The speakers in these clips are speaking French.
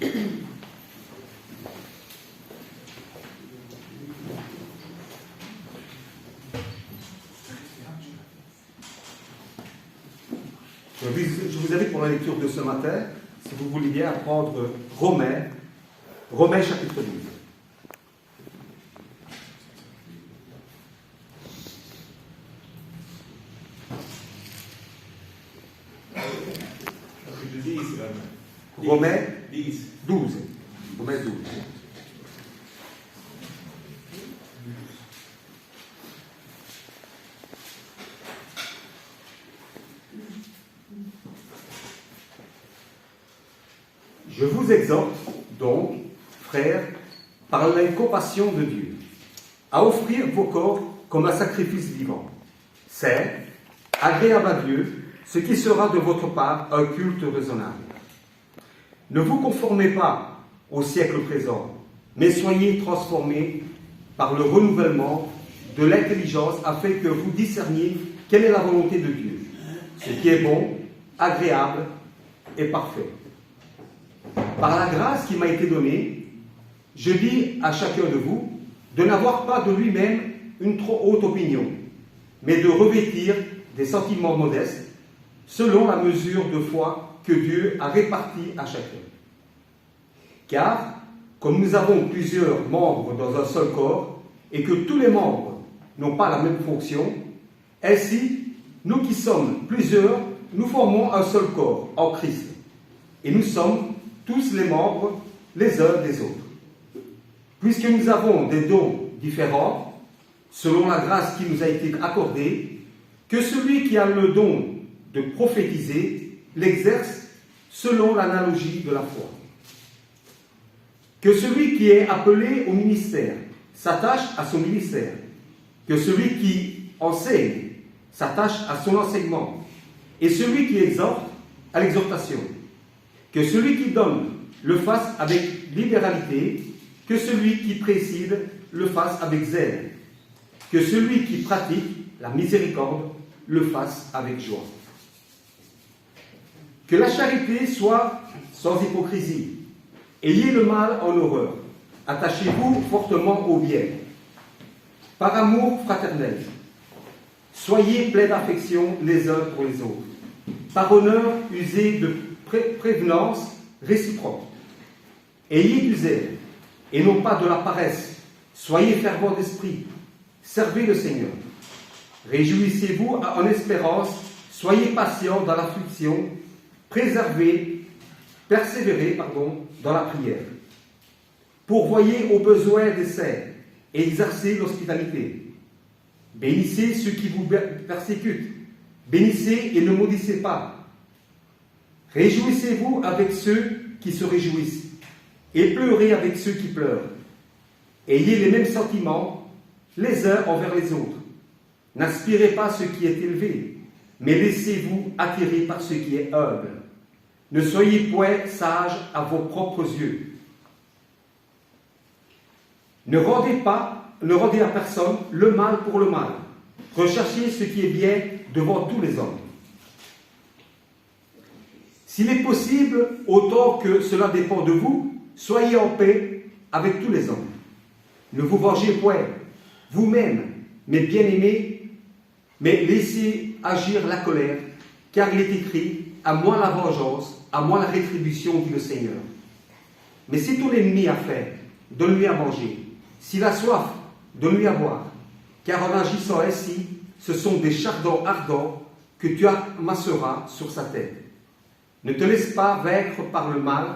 Je vous invite pour la lecture de ce matin, si vous voulez bien, à prendre Romains chapitre 12. Romains 12. Romains 12. Je vous exhorte donc, frères, par la compassion de Dieu, à offrir vos corps comme un sacrifice vivant, saint, agréable à Dieu, ce qui sera de votre part un culte raisonnable. Ne vous conformez pas au siècle présent, mais soyez transformés par le renouvellement de l'intelligence afin que vous discerniez quelle est la volonté de Dieu, ce qui est bon, agréable et parfait. Par la grâce qui m'a été donnée, je dis à chacun de vous de n'avoir pas de lui-même une trop haute opinion, mais de revêtir des sentiments modestes selon la mesure de foi que Dieu a répartie à chacun. Car, comme nous avons plusieurs membres dans un seul corps, et que tous les membres n'ont pas la même fonction, ainsi, nous qui sommes plusieurs, nous formons un seul corps en Christ, et nous sommes tous les membres les uns des autres. Puisque nous avons des dons différents, selon la grâce qui nous a été accordée, que celui qui a le don de prophétiser l'exerce selon l'analogie de la foi. Que celui qui est appelé au ministère s'attache à son ministère. Que celui qui enseigne s'attache à son enseignement. Et celui qui exhorte à l'exhortation. Que celui qui donne le fasse avec libéralité, que celui qui préside le fasse avec zèle, que celui qui pratique la miséricorde le fasse avec joie. Que la charité soit sans hypocrisie. Ayez le mal en horreur. Attachez-vous fortement au bien. Par amour fraternel, soyez pleins d'affection les uns pour les autres. Par honneur, usez de prévenance réciproque. Ayez du zèle, et non pas de la paresse. Soyez fervents d'esprit. Servez le Seigneur. Réjouissez-vous en espérance. Soyez patients dans l'affliction. Persévérez dans la prière. Pourvoyez aux besoins des saints et exercez l'hospitalité. Bénissez ceux qui vous persécutent. Bénissez et ne maudissez pas. Réjouissez-vous avec ceux qui se réjouissent et pleurez avec ceux qui pleurent. Ayez les mêmes sentiments les uns envers les autres. N'aspirez pas ce qui est élevé, mais laissez-vous attirer par ce qui est humble. Ne soyez point sages à vos propres yeux. Ne rendez à personne le mal pour le mal. Recherchez ce qui est bien devant tous les hommes. S'il est possible, autant que cela dépend de vous, soyez en paix avec tous les hommes. Ne vous vengez point, vous-même, mes bien-aimés, mais laissez agir la colère, car il est écrit, à moi la vengeance, à moi la rétribution, dit le Seigneur. Mais si ton ennemi a faim, donne-lui à manger. S'il a soif, donne-lui à boire. Car en agissant ainsi, ce sont des chardons ardents que tu amasseras sur sa tête. Ne te laisse pas vaincre par le mal,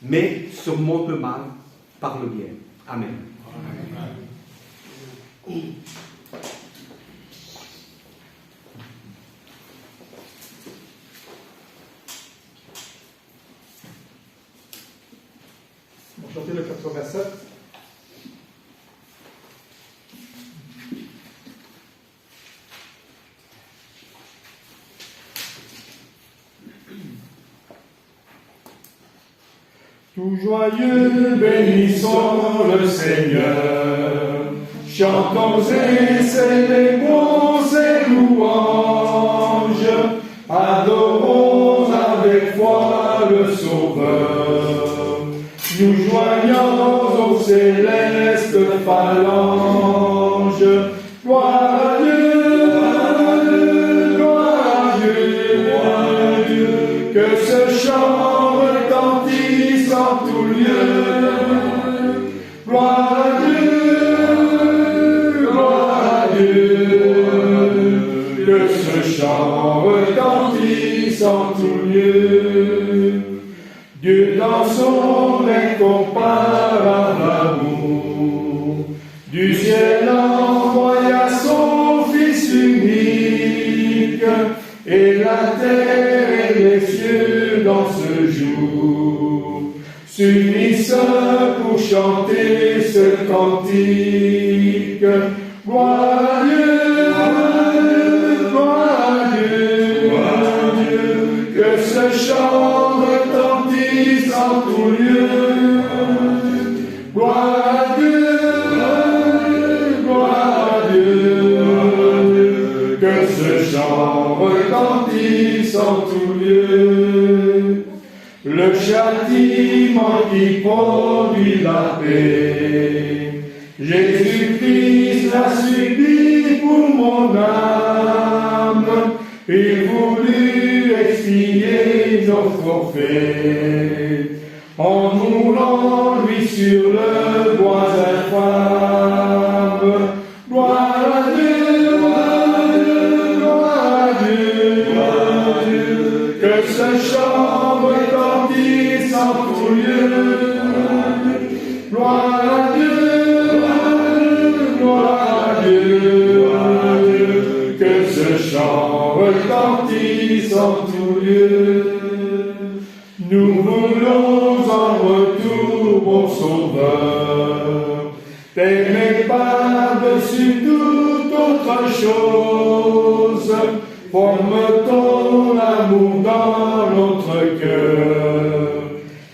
mais surmonte le mal par le bien. Amen. Amen. On va chanter le 87. Tout joyeux, bénissons le Seigneur, chantons et célébrons ses louanges, adorons avec foi le Sauveur. nous joignons aux célestes phalanges. Gloire à Dieu, gloire à Dieu, gloire à Dieu, que ce chant retentisse en tout lieu. Gloire à Dieu, que ce chant retentisse en tout lieu. Dieu dans son incomparable amour, du ciel envoya son Fils unique, et la terre et les cieux dans ce jour s'unissent pour chanter ce cantique. Gloire à Dieu, gloire à Dieu, gloire à Dieu, que ce chant retentisse en tout lieu. Gloire à Dieu, gloire à Dieu, que ce chant retentisse en tout lieu. Le châtiment qui produit la paix, Jésus-Christ l'a subi pour mon âme. Il voulut expier nos forfaits en mourant lui sur le bois infâme. Gloire à Dieu, gloire à Dieu, gloire à Dieu, gloire à Dieu, que ce chant retentisse en tout lieu. Gloire à Dieu, gloire à Dieu, que ce chant retentisse en tout lieu. Nous voulons en retour, mon Sauveur, t'aimer par-dessus toute autre chose. Forme ton amour dans notre cœur,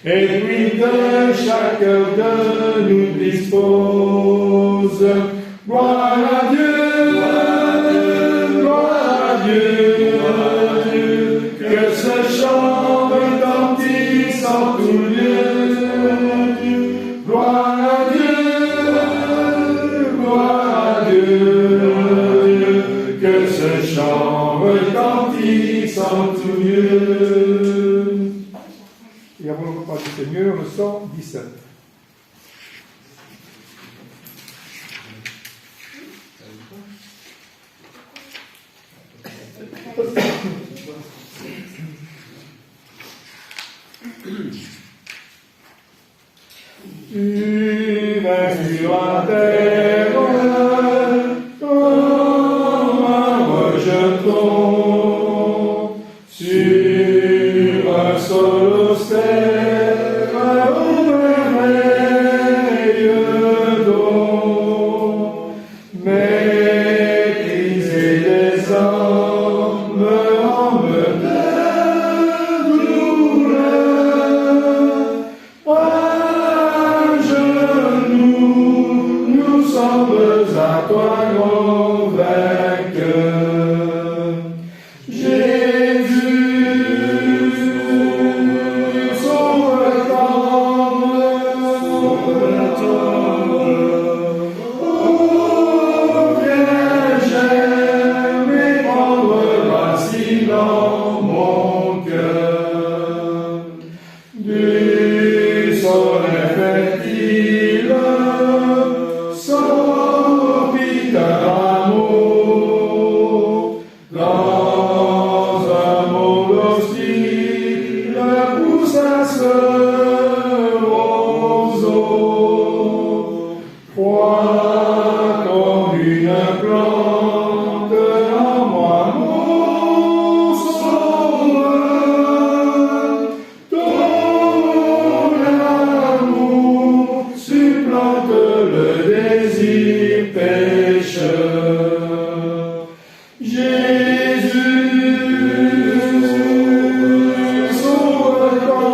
et puis de chacun de nous dispose. Gloire à Dieu, gloire à Dieu, que ce chant retentisse en tout lieu. Gloire à Dieu, que ce chant retentisse en tout lieu. Et avant le repas du Seigneur, le 117. Tu vas sur la terre comme un rejeton sur un sol austère au merveilleux don. Mépriser les hommes en meurtre de douleur. Nous sommes à toi, grand vainqueur. Jésus, sauve-toi. Oh, viens, j'aime et prendre racine dans mon cœur. Du sol infertile, sortit un amour, dans un monde hostile, poussa ce roseau, froid comme une plante en moi, mon sauveur. Ton amour supplante le désir pécheur. Jésus, sauve-toi.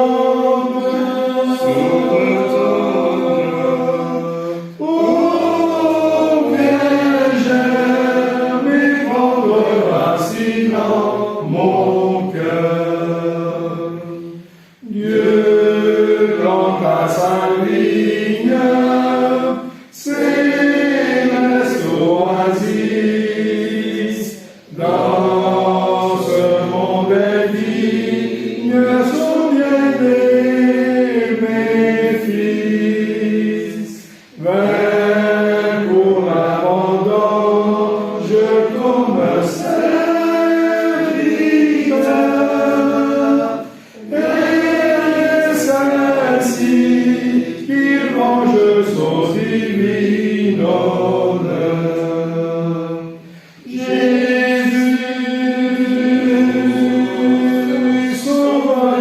Oh, viens, j'aime et prendre racine dans mon cœur. Dieu planta sa vigne, céleste oasis, dans ce monde indigne sont bien-aimés fils. Viens pour l'abandon, je comme serviteur, et ainsi qu'il range son divin honneur. Jésus, sauve-toi,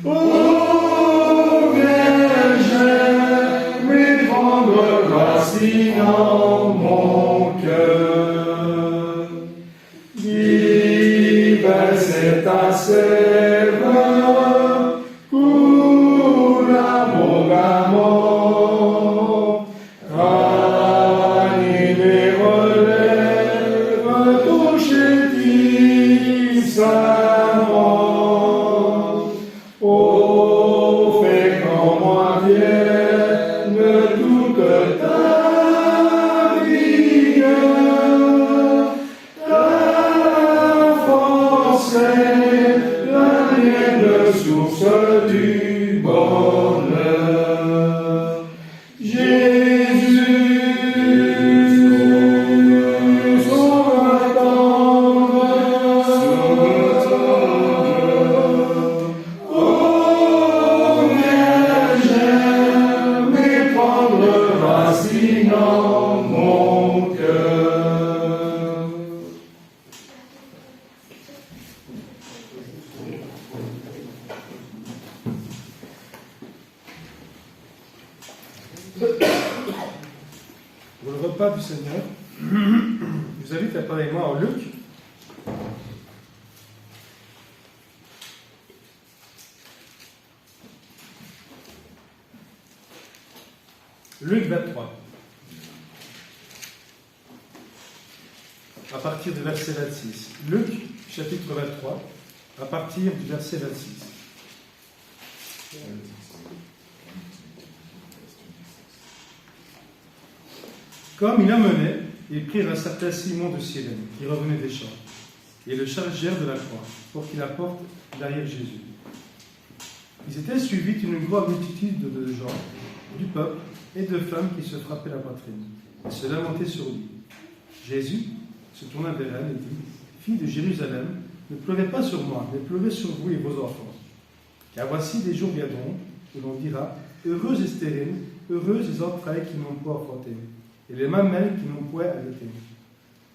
oh Vierge, mais prendre racine en mon cœur. Divers est ta sève, coule abondamment, animer relève ton chétif savant. Oh, fais qu'en moi vienne toute ta vigueur, ta force est la mienne, source du bonheur. Jésus, sauve-toi, oh Vierge, mais prendre racine en mon cœur. Pour le repas du Seigneur, je vous invite à parler moi en Luc. Luc 23. À partir du verset 26. Luc, chapitre 23, à partir du verset 26. Comme il amenait, ils prirent un certain Simon de Cyrène, qui revenait des champs, et le chargèrent de la croix, pour qu'il la porte derrière Jésus. Ils étaient suivis d'une grande multitude de gens, du peuple, et de femmes qui se frappaient la poitrine, et se lamentaient sur lui. Jésus se tourna vers elle et dit, « Fille de Jérusalem, ne pleurez pas sur moi, mais pleurez sur vous et vos enfants. Car voici des jours viendront, où l'on dira, heureuses les stériles, heureuses les entrailles qui n'ont point enfanté, et les mamelles qui n'ont point allaité.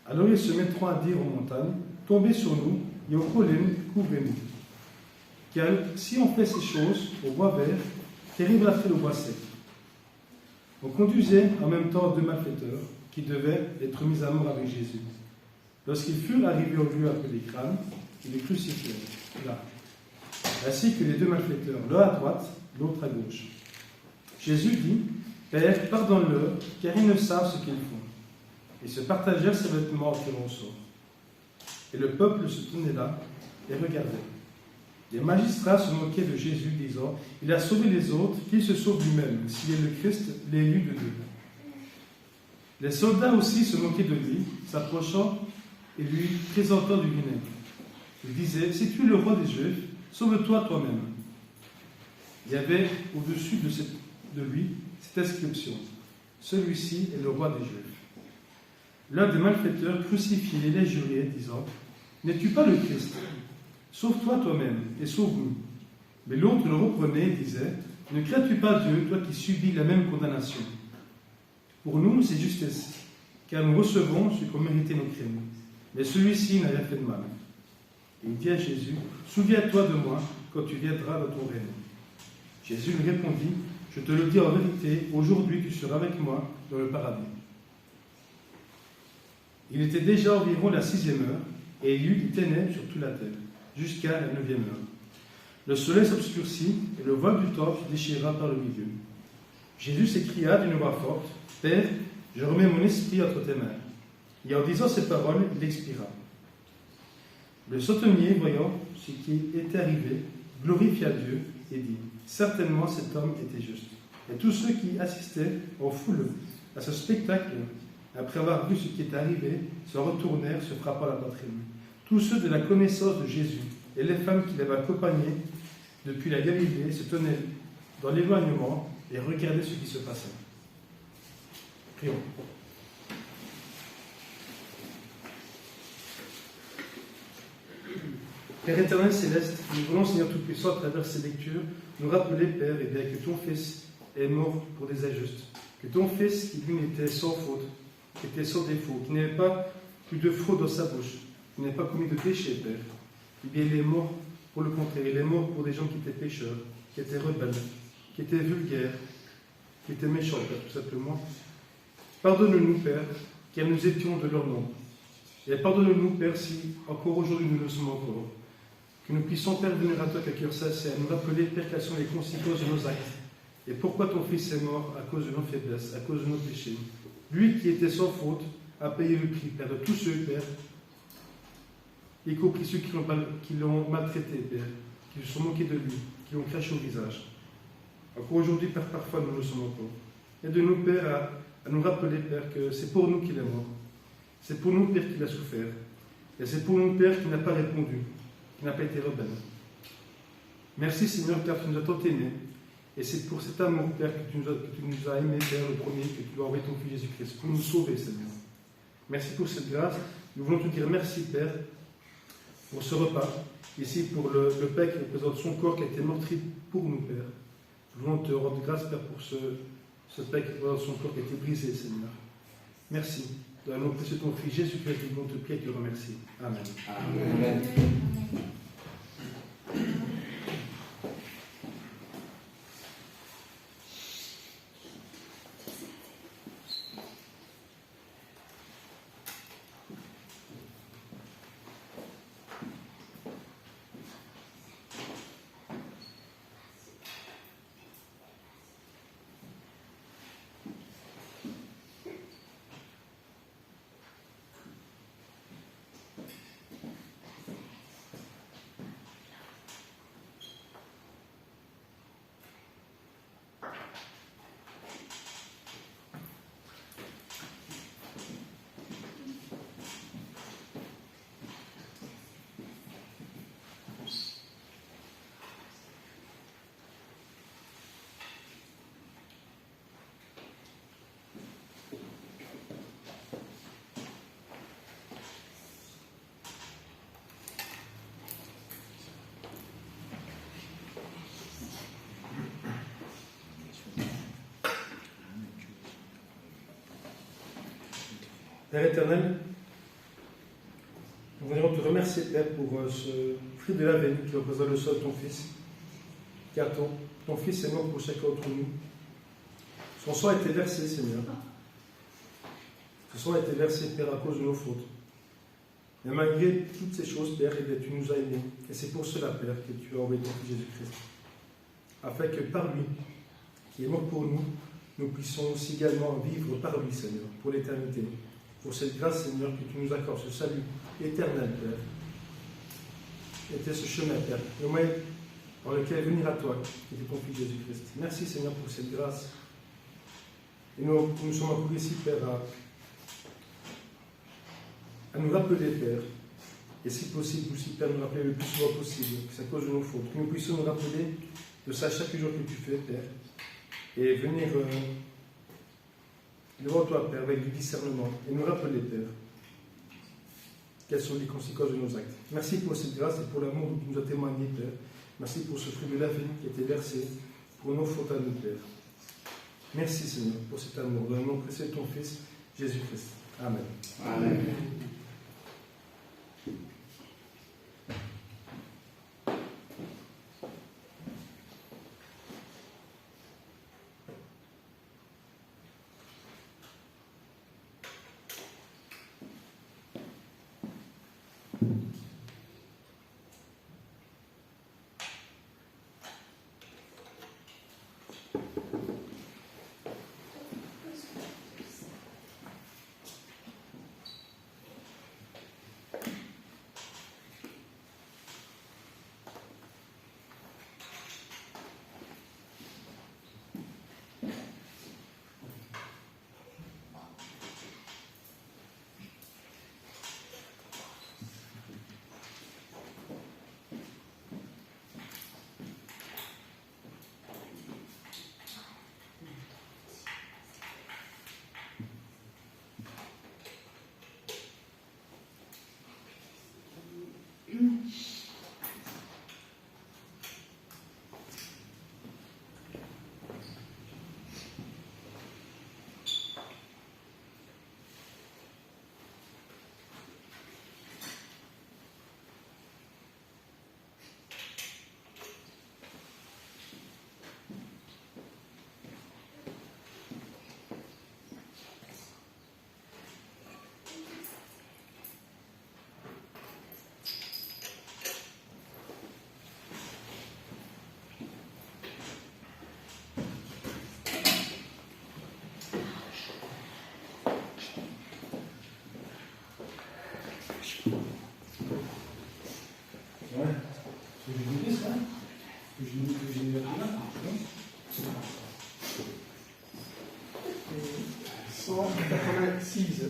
Alors ils se mettront à dire aux montagnes, tombez sur nous, et aux collines, couvrez-nous. Car si on fait ces choses au bois vert, qu'arrivera-t-il au bois sec? On conduisait en même temps deux malfaiteurs qui devaient être mis à mort avec Jésus. Lorsqu'ils furent arrivés au lieu appelé Crâne, ils les crucifièrent là, ainsi que les deux malfaiteurs, l'un à droite, l'autre à gauche. Jésus dit, Père, pardonne-leur, car ils ne savent ce qu'ils font. Ils se partagèrent ses vêtements en tirant au sort. Et le peuple se tenait là et regardait. Les magistrats se moquaient de Jésus, disant, il a sauvé les autres, qu'il se sauve lui-même, s'il est le Christ, l'élu de Dieu. Les soldats aussi se moquaient de lui, s'approchant et lui présentant du vinaigre. Ils disaient, si tu es le roi des Juifs, sauve-toi toi-même. Il y avait au-dessus de lui cette inscription, celui-ci est le roi des Juifs. L'un des malfaiteurs crucifiés les jurait, disant, n'es-tu pas le Christ? Sauve-toi toi-même et sauve-nous. Mais l'autre le reprenait et disait, ne crains-tu pas Dieu, toi qui subis la même condamnation? Pour nous, c'est justice, car nous recevons ce qu'ont mérité nos crimes. Mais celui-ci n'a rien fait de mal. Et il dit à Jésus, souviens-toi de moi quand tu viendras dans ton règne. Jésus lui répondit, je te le dis en vérité, aujourd'hui tu seras avec moi dans le paradis. Il était déjà environ la 6e heure, et il y eut des ténèbres sur toute la terre, jusqu'à la 9e heure. Le soleil s'obscurcit, et le voile du temple se déchira par le milieu. Jésus s'écria d'une voix forte, Père, je remets mon esprit entre tes mains. Et en disant ces paroles, il expira. Le centenier, voyant ce qui était arrivé, glorifia Dieu et dit, certainement cet homme était juste. Et tous ceux qui assistaient en foule à ce spectacle, après avoir vu ce qui était arrivé, se retournèrent, se frappant la poitrine. Tous ceux de la connaissance de Jésus et les femmes qui l'avaient accompagné depuis la Galilée se tenaient dans l'éloignement et regardaient ce qui se passait. Prions. Père éternel céleste, nous voulons, Seigneur Tout-Puissant, à travers ces lectures, nous rappeler, Père, et bien, que ton Fils est mort pour des injustes, que ton Fils, qui lui était sans faute, qui était sans défaut, qui n'avait pas plus de fraude dans sa bouche, qui n'avait pas commis de péché, Père, eh bien, il est mort pour le contraire, il est mort pour des gens qui étaient pécheurs, qui étaient rebelles, qui étaient vulgaires, qui étaient méchants, Père, tout simplement. Pardonne-nous, Père, car nous étions de leur nom. Et pardonne-nous, Père, si encore aujourd'hui nous le sommes encore. Que nous puissions, Père, venir à toi avec cœur sincère, nous rappeler, Père, quelles sont les conséquences de nos actes. Et pourquoi ton Fils est mort à cause de nos faiblesses, à cause de nos péchés. Lui qui était sans faute a payé le prix, Père, de tous ceux, Père, y compris ceux qui l'ont maltraité, Père, qui se sont moqués de lui, qui l'ont craché au visage. Encore aujourd'hui, Père, parfois nous le sommes encore. Aide-nous, Père, à nous rappeler, Père, que c'est pour nous qu'il est mort. C'est pour nous, Père, qu'il a souffert. Et c'est pour nous, Père, qui n'a pas répondu, qui n'a pas été rebelle. Merci, Seigneur, car tu nous as tant aimés. Et c'est pour cet amour, Père, que tu nous as aimés, Père, le premier, que tu as envoyé ton Fils Jésus-Christ, pour nous sauver, Seigneur. Merci pour cette grâce. Nous voulons te dire merci, Père, pour ce repas. Ici, pour le pain qui représente son corps qui a été meurtri pour nous, Père. Nous voulons te rendre grâce, Père, pour ce pain qui représente son corps qui a été brisé, Seigneur. Merci. Dans le nom de ton Fils Jésus-Christ, nous voulons te prier et te remercier. Amen. Amen. Père éternel, nous voudrions te remercier, Père, pour ce fruit de la vie qui représente le sol de ton Fils. Car ton Fils est mort pour chacun d'entre nous. Son sang a été versé, Seigneur. Ce sang a été versé, Père, à cause de nos fautes. Mais malgré toutes ces choses, Père, eh bien, tu nous as aimés. Et c'est pour cela, Père, que tu as envoyé ton Fils Jésus-Christ. Afin que par lui, qui est mort pour nous, nous puissions aussi également vivre par lui, Seigneur, pour l'éternité. Pour cette grâce, Seigneur, que tu nous accordes, ce salut éternel, Père. Était ce chemin, Père, le moyen dans lequel venir à toi, qui était ton Fils Jésus-Christ. Merci, Seigneur, pour cette grâce. Et nous sommes encore ici, Père, à nous rappeler, Père, et si possible aussi, Père, nous rappeler le plus souvent possible, que c'est à cause de nos fautes, que nous puissions nous rappeler de ça chaque jour que tu fais, Père, et venir devant toi, Père, avec du discernement, et nous rappeler, Père, quelles sont les conséquences de nos actes. Merci pour cette grâce et pour l'amour que tu nous as témoigné, Père. Merci pour ce fruit de la vie qui a été versé pour nos fautes à nous, Père. Merci, Seigneur, pour cet amour. Dans le nom précieux de ton Fils, Jésus-Christ. Amen. Amen. Ouais. Je vous dis ça. Je vous dis que j'ai là. 186.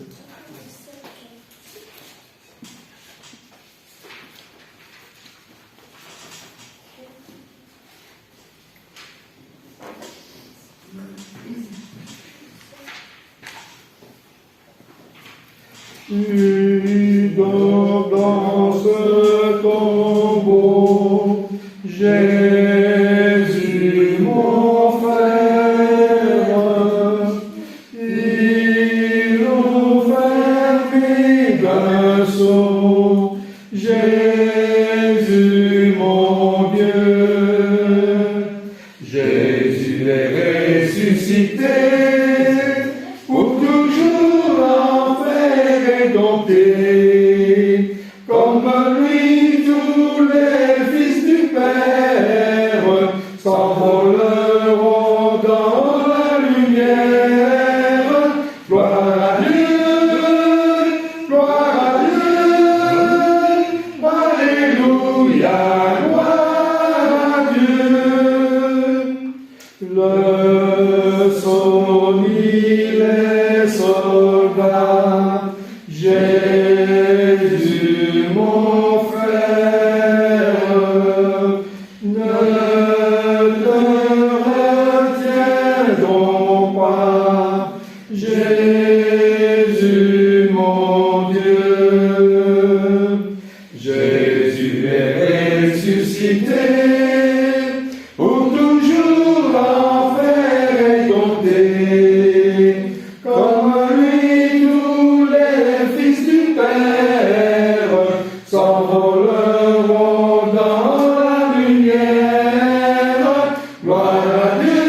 Tu dors dans ce tombeau, Jésus mon frère, il ouvert d'un saut, Jésus mon Dieu, Jésus est ressuscité, pour toujours enfer et dompté, comme lui tous les fils du Père s'envoleront dans la lumière. Gloire à Dieu, gloire à Dieu, alléluia, gloire à Dieu. Le sonit les soldats, Jésus mon frère, ne te retiens donc pas, Jésus mon Dieu. Jésus est ressuscité, pour toujours l'enfer est dompté, comme lui tous les fils du Père s'envoleront dans la lumière. Gloire à Dieu,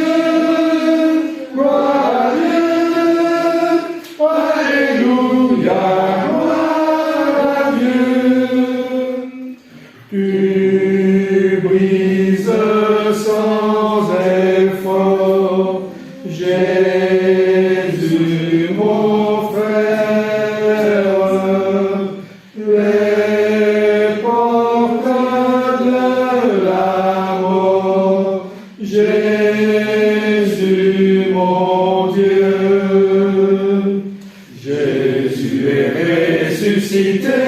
gloire à Dieu, alléluia, gloire à Dieu. Tu brises sans effort, Jésus mon frère, les portes de la mort, Jésus mon Dieu, Jésus est ressuscité,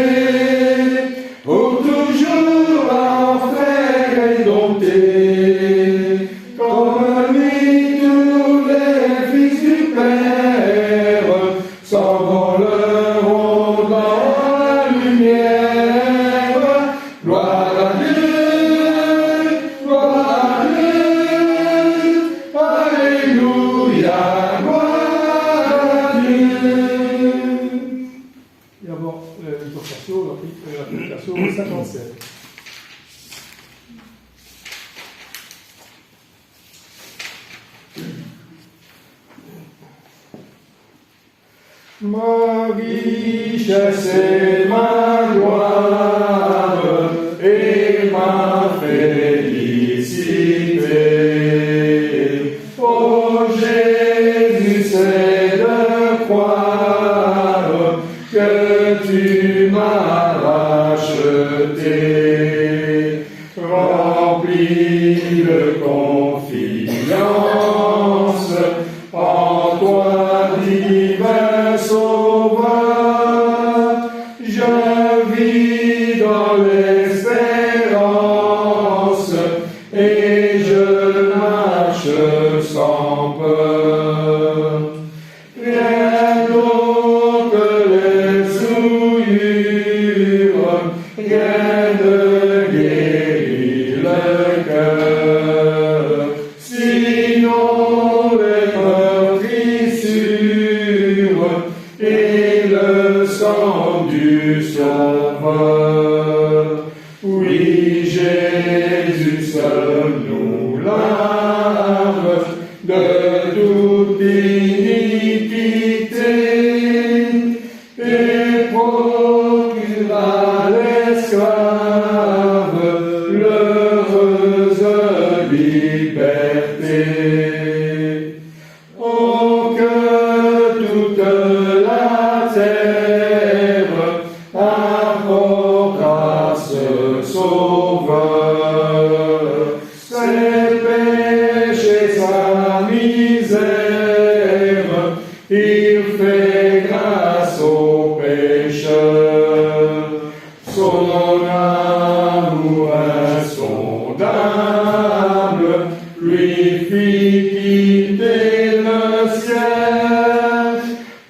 pour toujours enfer est dompté, comme lui tous les fils du Père s'envoleront dans la lumière. Gloire à Dieu, gloire à Dieu, alléluia, gloire à Dieu. Et avant l'application 57. Ma richesse et ma gloire et ma félicité. Oh Jésus, c'est de croire que tu m'as racheté, rempli de confiance en toi, divin Sauveur. Je vis dans l'espérance et je marche sans peur. Rien d'autre que les souillures, rien ne guérit le cœur, sinon les meurtrissures et le sang du Sauveur. Oui, Jésus seul nous lave de toute iniquité et procure à l'esclave l'heureuse liberté. Oh, que toute la terre apporte grâce son Sauveur, ses péchés, sa misère, il fait grâce aux pécheurs. Son amour insondable lui fit quitter le ciel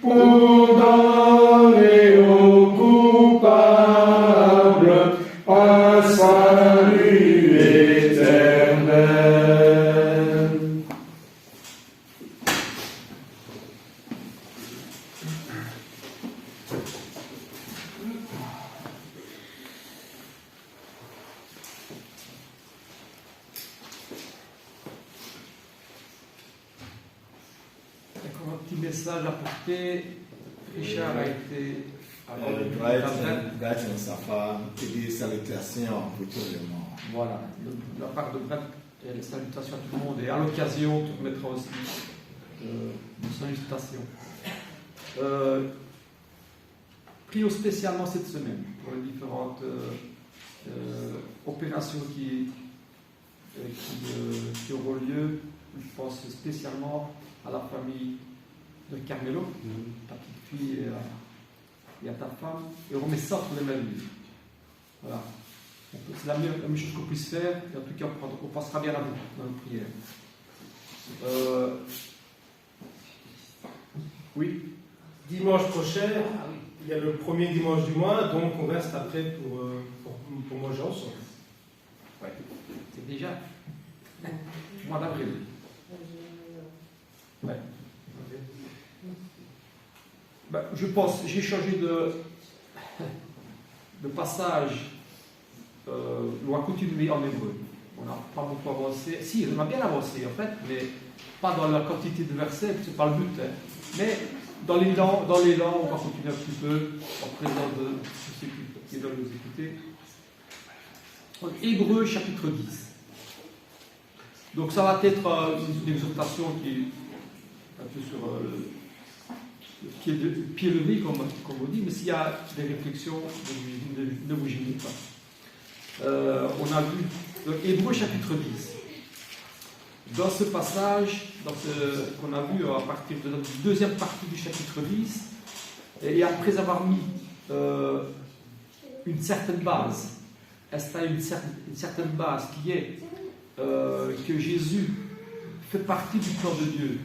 pour donner aux coupables un salut éternel. D'accord, un petit message à porter. Richard a été doit être dans sa femme et des salutations pour tout le monde. Voilà, de la part de Brett, les salutations à tout le monde. Et à l'occasion, tu mettras aussi une salutation. Prions spécialement cette semaine pour les différentes opérations qui auront lieu. Je pense spécialement à la famille de Carmelo, ta petite fille et à ta femme, et on remet ça entre les mains de Dieu. Voilà. C'est la meilleure chose qu'on puisse faire, et en tout cas, on passera bien à vous dans notre prière. Oui. Dimanche prochain, il y a le premier dimanche du mois, donc on reste après pour manger ensemble. Ouais. C'est déjà mois d'avril. Ouais. Ben, je pense, j'ai changé de passage. On va continuer en hébreu. On n'a pas beaucoup avancé. Si, on a bien avancé en fait, mais pas dans la quantité de versets, c'est pas le but. Hein. Mais dans les langues, on va continuer un petit peu en présence de ceux qui veulent nous écouter. Donc, Hébreu chapitre 10. Donc ça va être une exhortation qui est un peu sur le pied levé, comme on dit, mais s'il y a des réflexions, ne vous gênez pas. On a vu Hébreu chapitre 10. Dans ce passage, qu'on a vu à partir de la deuxième partie du chapitre 10, et après avoir mis une certaine base, installé une certaine base qui est que Jésus fait partie du plan de Dieu,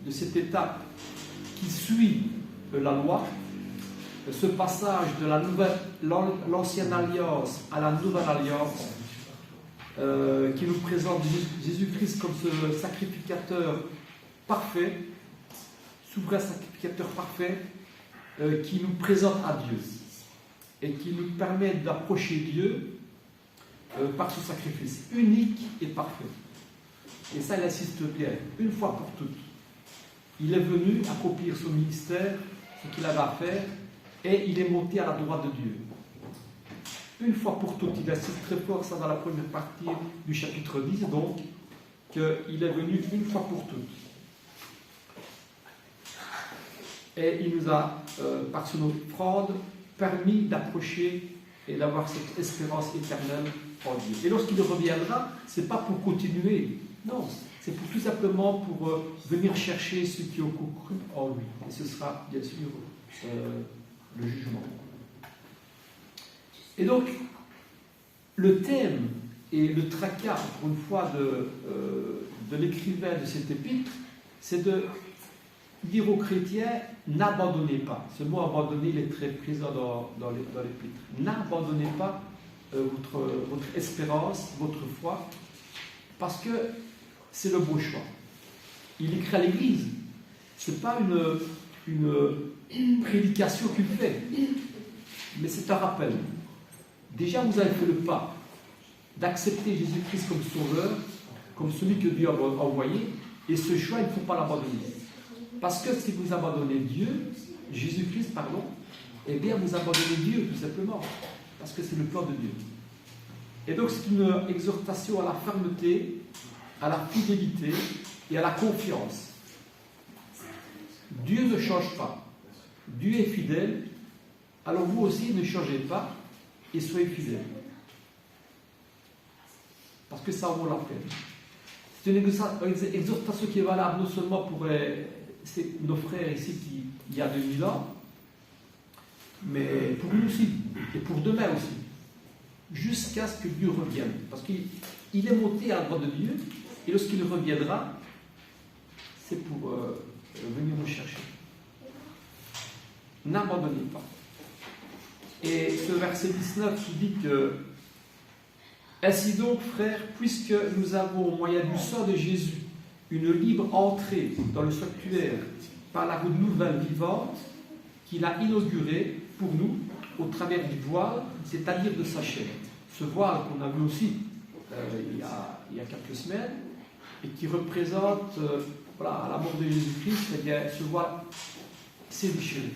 de cette étape qui suit la loi, ce passage de l'ancienne alliance à la nouvelle alliance, qui nous présente Jésus-Christ comme ce sacrificateur parfait, souverain sacrificateur parfait, qui nous présente à Dieu et qui nous permet d'approcher Dieu par ce sacrifice unique et parfait. Et ça, il insiste bien, une fois pour toutes. Il est venu accomplir son ministère, ce qu'il avait à faire, et il est monté à la droite de Dieu. Une fois pour toutes, il insiste très fort, ça dans la première partie du chapitre 10, donc, qu'il est venu une fois pour toutes. Et il nous a, par son offrande, permis d'approcher et d'avoir cette espérance éternelle en Dieu. Et lorsqu'il reviendra, ce n'est pas pour continuer, non, c'est tout simplement pour venir chercher ceux qui ont cru en lui. Et ce sera, bien sûr, le jugement. Et donc, le thème et le tracas, pour une fois, de l'écrivain de cette épître, c'est de dire aux chrétiens, n'abandonnez pas. Ce mot abandonner, il est très présent dans l'épître. N'abandonnez pas votre espérance, votre foi, parce que c'est le beau choix. Il écrit à l'Église. Ce n'est pas une prédication qu'il fait, mais c'est un rappel. Déjà, vous avez fait le pas d'accepter Jésus-Christ comme sauveur, comme celui que Dieu a envoyé, et ce choix, il ne faut pas l'abandonner. Parce que si vous abandonnez Dieu, Jésus-Christ, pardon, eh bien, vous abandonnez Dieu, tout simplement, parce que c'est le plan de Dieu. Et donc, c'est une exhortation à la fermeté, à la fidélité et à la confiance. Dieu ne change pas. Dieu est fidèle, alors vous aussi ne changez pas et soyez fidèles. parce que ça vaut la peine. C'est une exhortation qui est valable non seulement pour nos frères ici il y a 2000 ans, mais pour nous aussi, et pour demain aussi, jusqu'à ce que Dieu revienne. Parce qu'il est monté à la droite de Dieu, et lorsqu'il reviendra, c'est pour venir nous chercher. N'abandonnez pas. Et ce verset 19 qui dit que ainsi donc, frères, puisque nous avons au moyen du sang de Jésus une libre entrée dans le sanctuaire par la route nouvelle vivante qu'il a inaugurée pour nous au travers du voile, c'est-à-dire de sa chair. Ce voile qu'on a vu aussi il y a quelques semaines et qui représente la mort de Jésus-Christ, eh bien, ce voile s'est déchiré,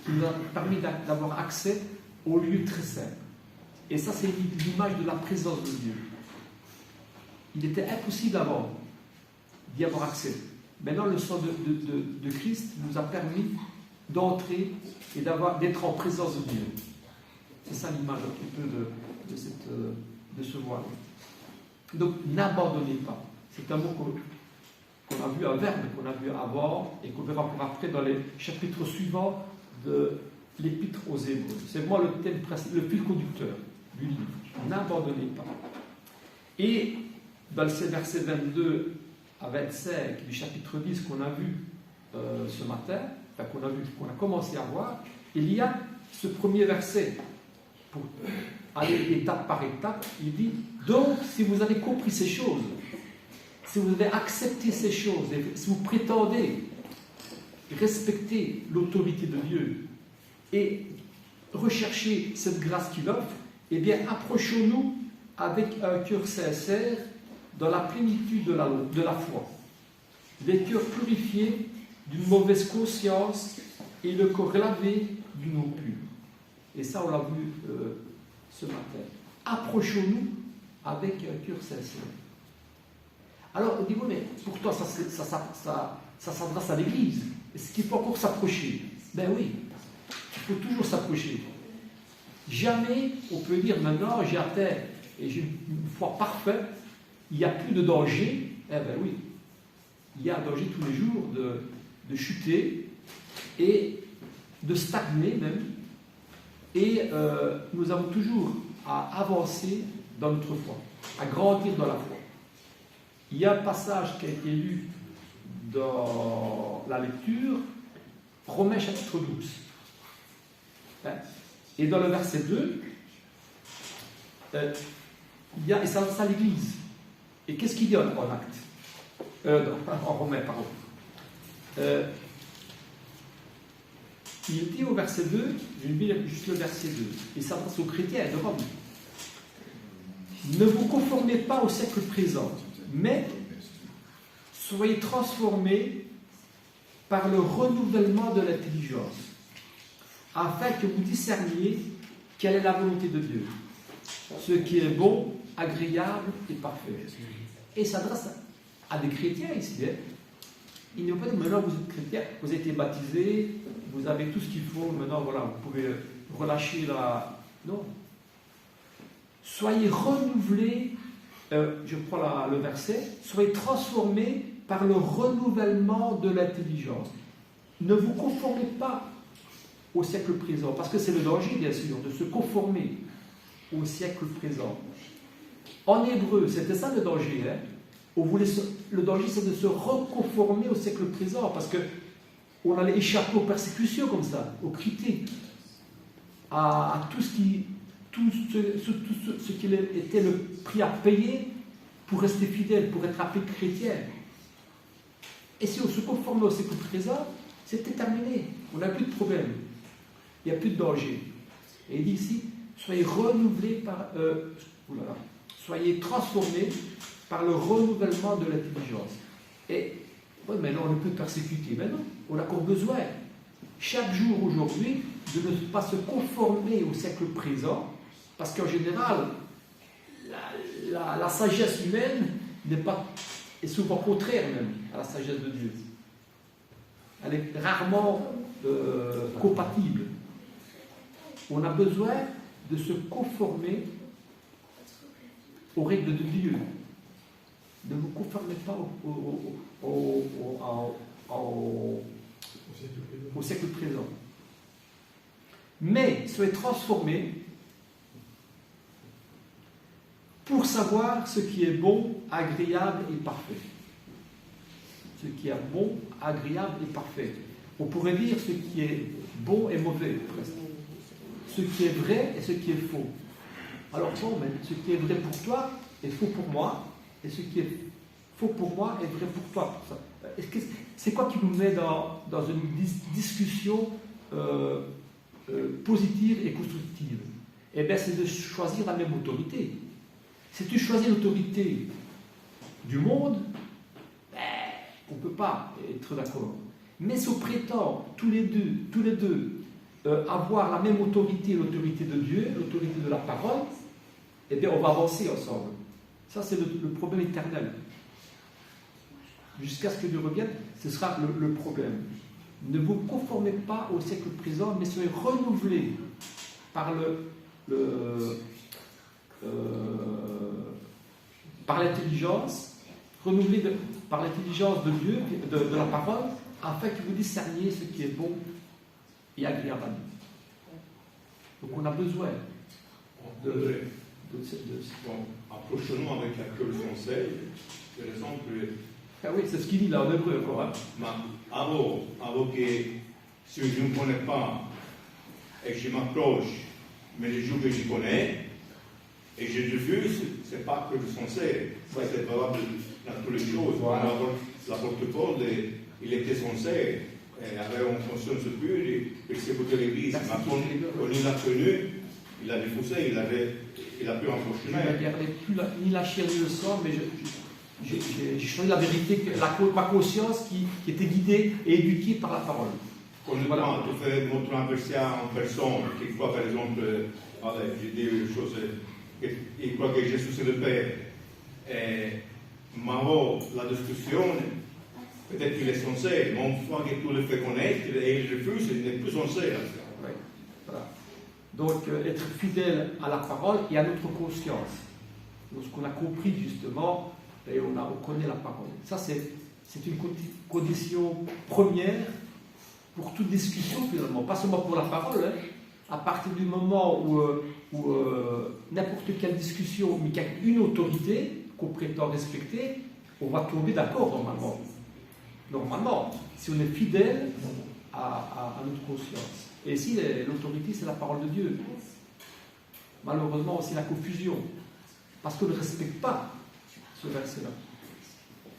qui nous a permis d'avoir accès au lieu très saint. Et ça, c'est l'image de la présence de Dieu. Il était impossible avant d'y avoir accès. Maintenant, le sang de Christ nous a permis d'entrer et d'être en présence de Dieu. C'est ça l'image un petit peu de ce voile. Donc, n'abandonnez pas. C'est un mot qu'on a vu, un verbe qu'on a vu avant et qu'on verra pour après dans les chapitres suivants de l'Épître aux Hébreux. C'est moi le thème principal, le fil conducteur du livre. N'abandonnez pas. Et dans le verset 22 à 25 du chapitre 10 qu'on a vu ce matin, qu'on a commencé à voir, il y a ce premier verset. Pour aller étape par étape, il dit, donc si vous avez compris ces choses, si vous avez accepté ces choses, si vous prétendez respecter l'autorité de Dieu et rechercher cette grâce qu'il offre, eh bien, approchons-nous avec un cœur sincère dans la plénitude de la foi. Des cœurs purifiés d'une mauvaise conscience et le corps lavé d'une eau pure. Et ça, on l'a vu ce matin. Approchons-nous avec un cœur sincère. Alors, on dit, mais pourtant, ça s'adresse à l'Église. Est-ce qu'il faut encore s'approcher? Ben oui, il faut toujours s'approcher. Jamais on peut dire maintenant j'ai atteint et j'ai une foi parfaite, il n'y a plus de danger. Eh bien oui, il y a un danger tous les jours de chuter et de stagner même. Et nous avons toujours à avancer dans notre foi, à grandir dans la foi. Il y a un passage qui a été lu dans la lecture, Romains chapitre 12. Et dans le verset 2, il y a, et ça à l'Église. Et qu'est-ce qu'il dit en acte en Romains, pardon. Il dit au verset 2, je vais lire juste le verset 2, il s'adresse aux chrétiens de Rome. Ne vous conformez pas au siècle présent, mais soyez transformés par le renouvellement de l'intelligence, afin que vous discerniez quelle est la volonté de Dieu, ce qui est bon, agréable et parfait. Et il s'adresse à des chrétiens ici. Il ne veut pas dire maintenant vous êtes chrétien, vous avez été baptisé, vous avez tout ce qu'il faut, maintenant voilà, vous pouvez relâcher la... Non. Soyez renouvelés, je prends le verset, soyez transformés par le renouvellement de l'intelligence. Ne vous conformez pas au siècle présent, parce que c'est le danger, bien sûr, de se conformer au siècle présent. En hébreu, c'était ça le danger. Le danger, c'est de se reconformer au siècle présent, parce qu'on allait échapper aux persécutions comme ça, aux critiques, à tout ce qui était le prix à payer pour rester fidèle, pour être appelé chrétien. Et si on se conformait au siècle présent, c'était terminé. On n'a plus de problème. Il n'y a plus de danger. Et il dit ici, soyez renouvelés par... soyez transformés par le renouvellement de l'intelligence. Et maintenant, on ne peut persécuter. Mais non, on a encore besoin, chaque jour aujourd'hui, de ne pas se conformer au siècle présent, parce qu'en général, la sagesse humaine est souvent contraire même à la sagesse de Dieu. Elle est rarement compatible. On a besoin de se conformer aux règles de Dieu. ne vous conformez pas au siècle présent. Mais soyez transformés pour savoir ce qui est bon, agréable et parfait. Ce qui est bon, agréable et parfait. On pourrait dire ce qui est bon et mauvais, presque. Ce qui est vrai et ce qui est faux. Alors bon, mais ce qui est vrai pour toi est faux pour moi, et ce qui est faux pour moi est vrai pour toi. C'est quoi qui nous met dans une discussion positive et constructive? Eh bien, c'est de choisir la même autorité. Si tu choisis l'autorité du monde, on ne peut pas être d'accord. Mais si on prétend tous les deux avoir la même autorité, l'autorité de Dieu, l'autorité de la parole, eh bien on va avancer ensemble. Ça c'est le problème éternel. Jusqu'à ce que Dieu revienne, ce sera le problème. Ne vous conformez pas au siècle présent, mais soyez renouvelés par par l'intelligence, renouvelés par l'intelligence de Dieu, de la parole, afin que vous discerniez ce qui est bon et agréable à nous. Donc on a besoin de approchons-nous avec la cœur conseil, par exemple. Ah oui, c'est ce qu'il dit là en hébreu encore. Hein. Avant que si je ne connais pas et que je m'approche, mais les jours que je connais, et je refuse, ce n'est pas que le sincère. Ça, c'est valable dans toutes les choses. Voilà. L'apôtre Paul, il était sincère. Il avait une conscience pure, il s'écoutait l'église. Mais quand il l'a connu, il l'a diffusé, il a pu en Je ne gardais plus ni la chair ni le sang, mais j'ai choisi la vérité, ma conscience qui était guidée et éduquée par la parole. Quand tu fais notre adversaire en personne, qui croit par exemple, je dis une chose, il croit que Jésus c'est le Père, mais la discussion, peut-être qu'il est sincère, mais une fois que tu le fais connaître et il refuse, il n'est plus sincère. Oui. Voilà. Donc, être fidèle à la parole et à notre conscience. Lorsqu'on a compris justement, et on connaît la parole. Ça, c'est une condition première pour toute discussion finalement, pas seulement pour la parole. Hein. À partir du moment où n'importe quelle discussion, mais qu'il y a une autorité qu'on prétend respecter, on va tomber d'accord normalement. Normalement, si on est fidèle à notre conscience. Et ici, l'autorité, c'est la parole de Dieu. Malheureusement, aussi la confusion. Parce qu'on ne respecte pas ce verset-là.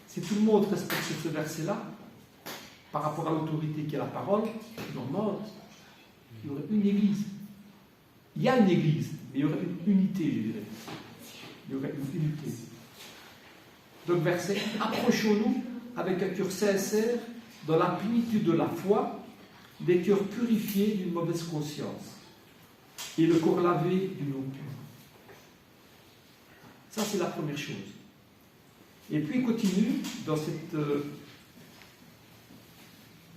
Si tout le monde respecte ce verset-là, par rapport à l'autorité qui est la parole, normalement, il y aurait une église. Il y a une église, mais il y aurait une unité, je dirais. Il y aurait une unité. Donc, verset, approchons-nous avec un cœur sincère, dans la plénitude de la foi, des cœurs purifiés d'une mauvaise conscience, et le corps lavé d'une eau pure. Ça, c'est la première chose. Et puis, il continue dans cette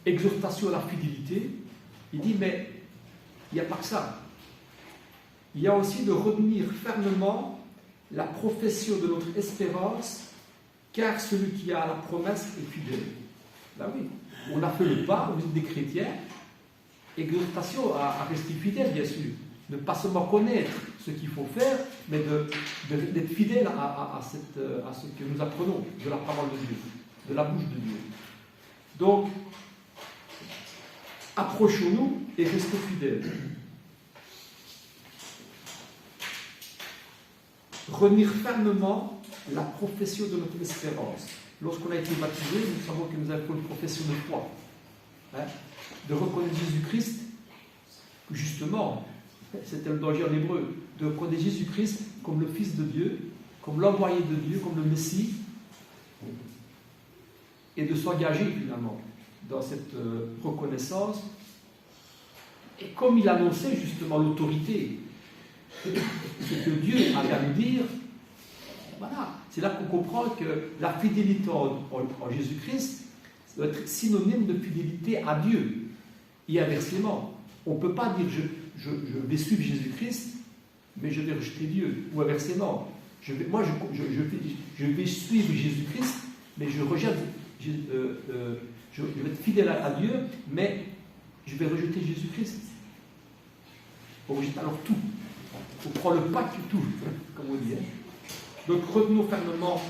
exhortation à la fidélité. Il dit, mais il n'y a pas que ça. Il y a aussi de retenir fermement la profession de notre espérance, car celui qui a la promesse est fidèle. Là oui, on a fait le pas, vous êtes des chrétiens, exhortation à rester fidèle, bien sûr. Ne pas seulement connaître ce qu'il faut faire, mais d'être fidèle à ce que nous apprenons de la parole de Dieu, de la bouche de Dieu. Donc, approchons-nous et restons fidèles. Retenir fermement la profession de notre espérance. Lorsqu'on a été baptisé, nous savons que nous avons une profession de foi. Hein? De reconnaître Jésus-Christ, justement, c'était le danger en hébreu, de reconnaître Jésus-Christ comme le Fils de Dieu, comme l'envoyé de Dieu, comme le Messie, et de s'engager finalement dans cette reconnaissance. Et comme il annonçait justement l'autorité, ce que Dieu avait à nous dire, voilà, c'est là qu'on comprend que la fidélité en Jésus-Christ doit être synonyme de fidélité à Dieu. Et inversement, on ne peut pas dire je vais suivre Jésus-Christ, mais je vais rejeter Dieu. Ou inversement, je vais suivre Jésus-Christ, mais je rejette, je vais être fidèle à Dieu, mais je vais rejeter Jésus-Christ. On rejette alors tout. On prend le pack tout, comme on dit. Donc retenons fermement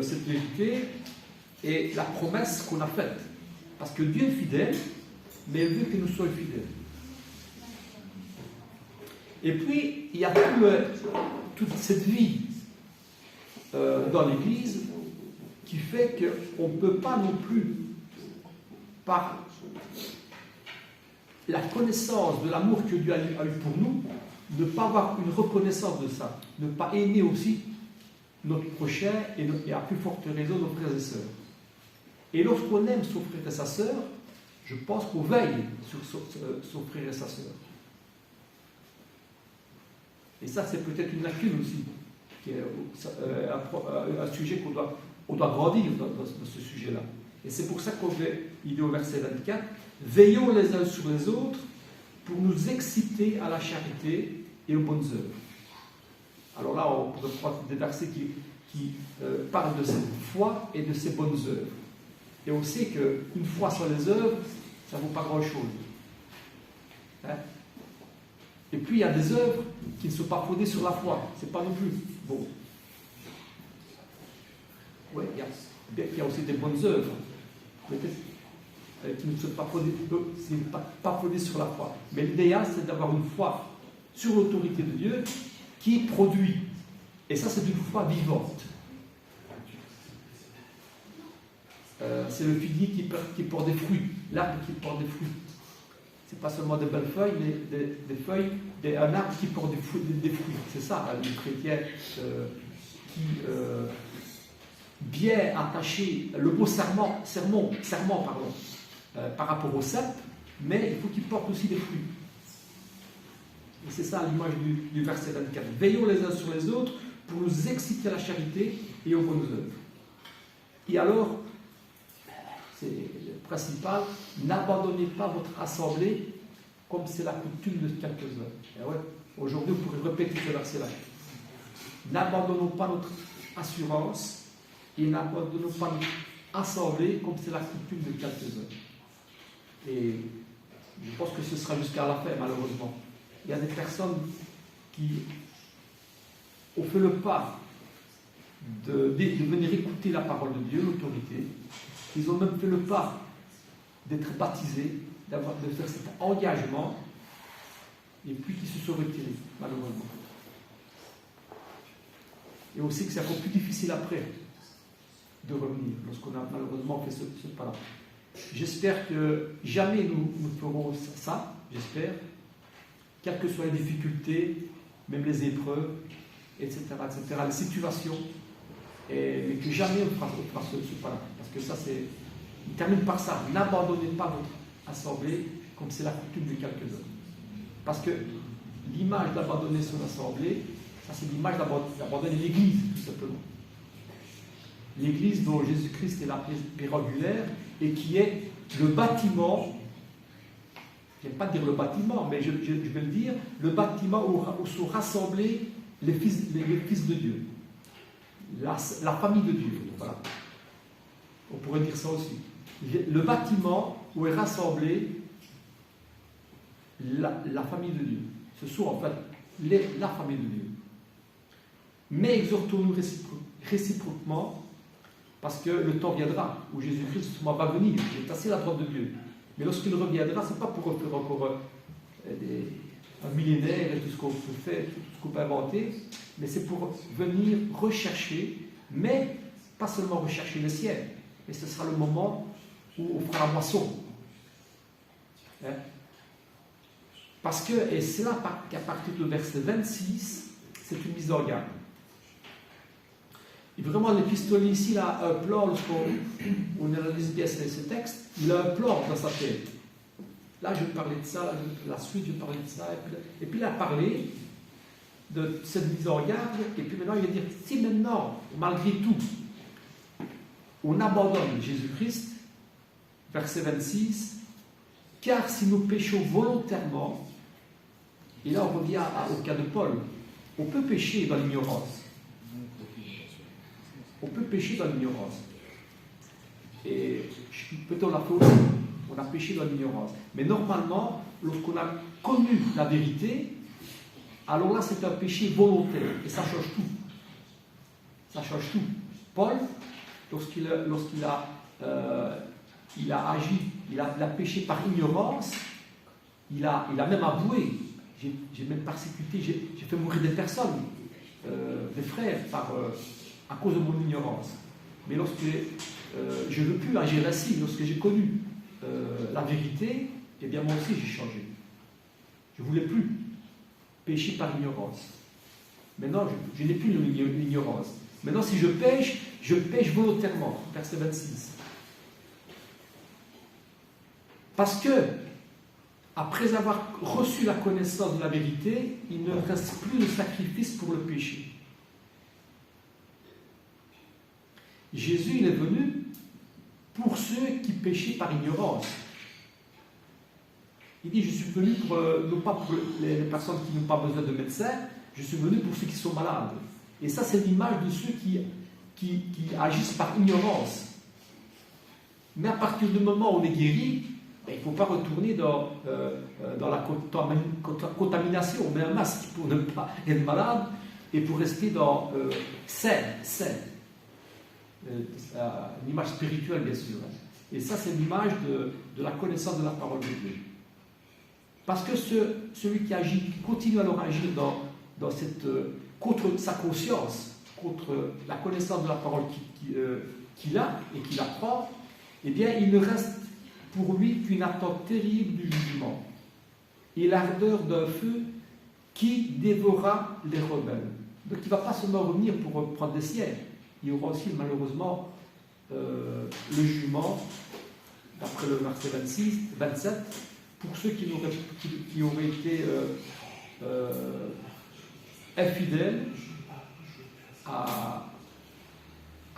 cette vérité et la promesse qu'on a faite. Parce que Dieu est fidèle, mais il veut que nous soyons fidèles. Et puis, il y a toute cette vie dans l'Église qui fait qu'on ne peut pas non plus, par la connaissance de l'amour que Dieu a eu pour nous, ne pas avoir une reconnaissance de ça, ne pas aimer aussi notre prochain et à plus forte raison nos frères et sœurs. Et lorsqu'on aime son frère et sa sœur, je pense qu'on veille sur son frère et sa sœur. Et ça, c'est peut-être une lacune aussi, qui est un sujet qu'on doit grandir dans ce sujet-là. Et c'est pour ça il est au verset 24, « Veillons les uns sur les autres pour nous exciter à la charité et aux bonnes œuvres. » Alors là, on pourrait prendre des versets qui parlent de cette foi et de ces bonnes œuvres. Et on sait qu'une foi sans les œuvres, ça ne vaut pas grand-chose. Hein? Et puis il y a des œuvres qui ne sont pas fondées sur la foi. C'est pas non plus bon. Oui, il y a aussi des bonnes œuvres, qui ne sont pas fondées sur la foi. Mais l'idéal, c'est d'avoir une foi sur l'autorité de Dieu qui produit. Et ça, c'est une foi vivante. C'est le figuier qui porte des fruits, l'arbre qui porte des fruits. C'est pas seulement des belles feuilles, mais des feuilles, un arbre qui porte des fruits. C'est ça, le chrétien qui, bien attaché, le mot serment par rapport au cep, mais il faut qu'il porte aussi des fruits. Et c'est ça l'image du verset 24. Veillons les uns sur les autres pour nous exciter à la charité et aux bonnes œuvres. Et alors, c'est le principal, n'abandonnez pas votre assemblée comme c'est la coutume de quelques-uns. Et ouais, aujourd'hui, vous pourrez répéter ce verset-là. N'abandonnons pas notre assurance et n'abandonnons pas notre assemblée comme c'est la coutume de quelques-uns. Et je pense que ce sera jusqu'à la fin, malheureusement. Il y a des personnes qui ont fait le pas de venir écouter la parole de Dieu, l'autorité. Ils ont même fait le pas d'être baptisés, de faire cet engagement, et puis qui se sont retirés, malheureusement. Et aussi que c'est encore plus difficile après de revenir, lorsqu'on a malheureusement fait ce pas-là. J'espère que jamais nous ferons ça, j'espère, quelles que soient les difficultés, même les épreuves, etc., les situations, mais que jamais on fera ce pas-là. Parce que ça, il termine par ça. N'abandonnez pas votre assemblée comme c'est la coutume de quelques-uns. Parce que l'image d'abandonner son assemblée, ça c'est l'image d'abandonner l'Église, tout simplement. L'Église dont Jésus-Christ est la pierre angulaire et qui est le bâtiment, je n'aime pas dire le bâtiment, mais je vais le dire, le bâtiment où sont rassemblés les fils de Dieu. La famille de Dieu, voilà. On pourrait dire ça aussi. Le bâtiment où est rassemblée la famille de Dieu. Ce sont en fait la famille de Dieu. Mais exhortons-nous réciproquement, parce que le temps viendra où Jésus-Christ va venir, il est assis à la droite de Dieu. Mais lorsqu'il reviendra, ce n'est pas pour faire encore un millénaire et tout ce qu'on peut faire, tout ce qu'on peut inventer, mais c'est pour venir rechercher, mais pas seulement rechercher le ciel, mais ce sera le moment où on fera la moisson. Hein? Parce que, et c'est là qu'à partir du verset 26, c'est une mise en garde. Et vraiment, l'épistolier ici, il a un plan, lorsqu'on analyse bien ce texte, il a un plan dans sa tête. Là, je vais parler de ça, la suite, je vais parler de ça, et puis il a parlé de cette mise en garde, et puis maintenant, il va dire, si maintenant, malgré tout, on abandonne Jésus-Christ, verset 26, car si nous péchons volontairement, et là on revient au cas de Paul, on peut pécher dans l'ignorance. On peut pécher dans l'ignorance. Et peut-être on l'a fait aussi. On a péché dans l'ignorance. Mais normalement, lorsqu'on a connu la vérité, alors là, c'est un péché volontaire. Et ça change tout. Ça change tout. Paul, lorsqu'il a agi, il a péché par ignorance, il a même avoué. J'ai même persécuté, j'ai fait mourir des personnes, des frères, à cause de mon ignorance. Mais lorsque je ne veux plus agir ainsi, lorsque j'ai connu la vérité, eh bien moi aussi j'ai changé. Je ne voulais plus pécher par ignorance. Maintenant, je n'ai plus l'ignorance. Maintenant, si je pêche volontairement. Verset 26. Parce que, après avoir reçu la connaissance de la vérité, il ne reste plus de sacrifice pour le péché. Jésus, il est venu pour ceux qui péchaient par ignorance. Il dit, je suis venu non pas pour les personnes qui n'ont pas besoin de médecin, je suis venu pour ceux qui sont malades. Et ça, c'est l'image de ceux qui agissent par ignorance. Mais à partir du moment où on est guéri, il ne faut pas retourner dans la contamination. On met un masque pour ne pas être malade et pour rester dans sain. Une image spirituelle, bien sûr. Et ça, c'est l'image de la connaissance de la parole de Dieu. Parce que celui qui agit, qui continue à agir contre sa conscience, contre la connaissance de la parole qu'il a et qu'il apprend, eh bien, il ne reste pour lui qu'une attente terrible du jugement et l'ardeur d'un feu qui dévorera les rebelles. Donc il ne va pas seulement revenir pour prendre des sièges, il y aura aussi malheureusement le jugement, d'après le verset 27, pour ceux qui auraient été infidèles à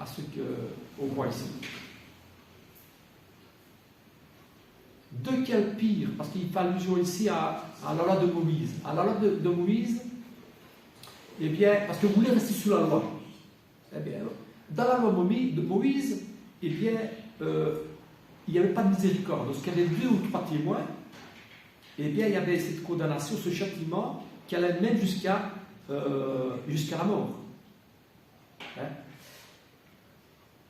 ce qu'on voit ici. De quel pire? Parce qu'il fait allusion ici à la loi de Moïse. À la loi de Moïse, eh bien, parce que vous voulez rester sous la loi. Eh bien, dans la loi de Moïse, eh bien, il n'y avait pas de miséricorde. Lorsqu'il y avait 2 ou 3 témoins, eh bien, il y avait cette condamnation, ce châtiment qui allait même jusqu'à la mort. Hein?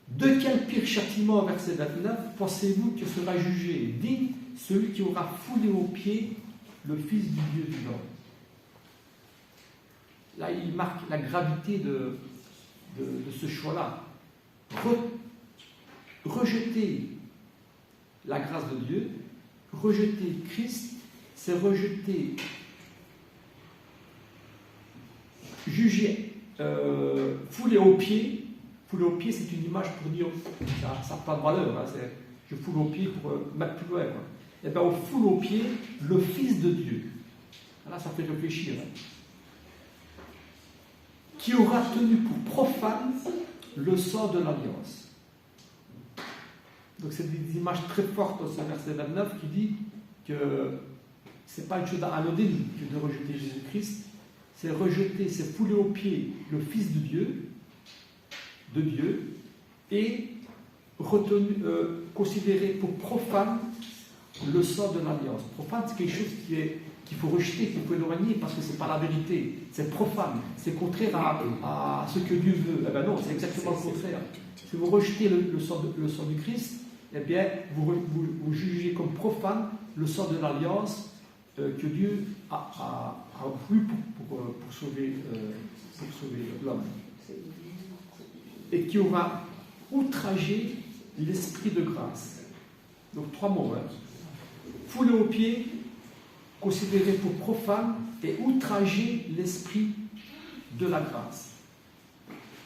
De quel pire châtiment, verset 29, pensez-vous que sera jugé digne celui qui aura foulé aux pieds le Fils du Dieu vivant? Là, il marque la gravité de ce choix-là. Rejeter la grâce de Dieu, rejeter Christ, c'est rejeter, juger, fouler aux pieds. Fouler aux pieds, c'est une image pour dire, ça n'a pas de valeur, hein, je foule aux pieds pour mettre plus loin. Et bien, on foule aux pieds le Fils de Dieu. Là, ça fait réfléchir. Hein. Qui aura tenu pour profane le sang de l'alliance. Donc, c'est des images très fortes au verset 29 qui dit que ce n'est pas une chose anodine que de rejeter Jésus-Christ, c'est rejeter, c'est fouler aux pieds le Fils de Dieu, et considérer pour profane le sang de l'alliance. Profane, c'est quelque chose qu'il faut rejeter, qu'il faut éloigner, parce que ce n'est pas la vérité. C'est profane, c'est contraire à ce que Dieu veut. Eh bien non, c'est exactement le contraire. Si vous rejetez le sang du Christ, eh bien, vous jugez comme profane le sang de l'alliance que Dieu a voulu pour sauver l'homme. Et qui aura outragé l'esprit de grâce. Donc 3 mots. Hein. Fouler aux pieds, considéré pour profane, et outrager l'esprit de la grâce.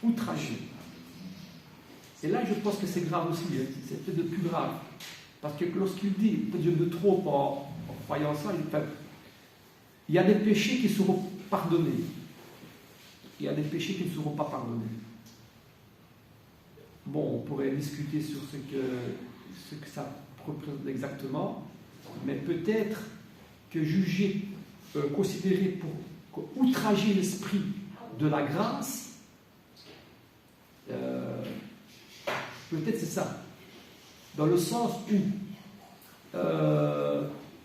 Outrager. Et là, je pense que c'est grave aussi. Hein. C'est peut-être le plus grave. Parce que lorsqu'il dit, peut-être je me trompe en croyant ça, il y a des péchés qui seront pardonnés. Il y a des péchés qui ne seront pas pardonnés. Bon, on pourrait discuter sur ce que ça représente exactement, mais peut-être que juger, considérer pour outrager l'esprit de la grâce, Peut-être c'est ça. Dans le sens où,